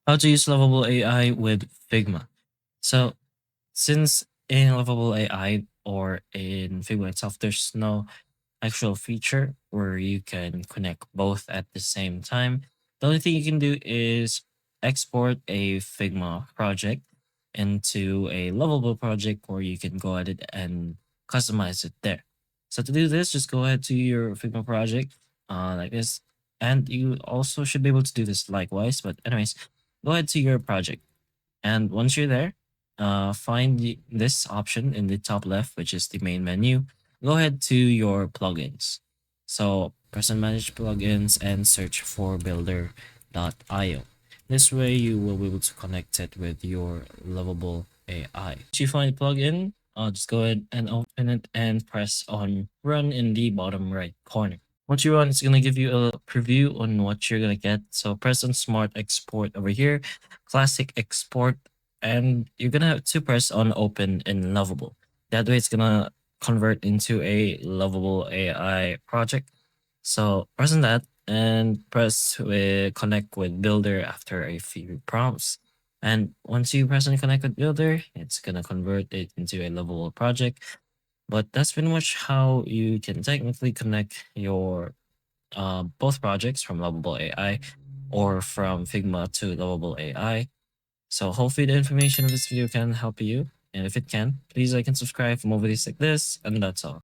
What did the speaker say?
How to use Lovable AI with Figma. So since in Lovable AI or in Figma itself, there's no actual feature where you can connect both at the same time. The only thing you can do is export a Figma project into a Lovable project where you can go ahead and customize it there. So to do this, just go ahead to your Figma project like this. And you also should be able to do this likewise. But anyways, go ahead to your project. And once you're there, find this option in the top left, which is the main menu. Go ahead to your plugins. So press on manage plugins and search for builder.io. This way you will be able to connect it with your Lovable AI. Once you find the plugin, just go ahead and open it and press on run in the bottom right corner. Once you run, it's going to give you a preview on what you're going to get. So press on Smart Export over here, Classic Export, and you're going to have to press on Open in Lovable. That way it's going to convert into a Lovable AI project. So press on that and press with Connect with Builder after a few prompts. And once you press on Connect with Builder, it's going to convert it into a Lovable project. But that's pretty much how you can technically connect your both projects from Lovable AI or from Figma to Lovable AI. So hopefully the information of this video can help you. And if it can, please like and subscribe for more videos like this. And that's all.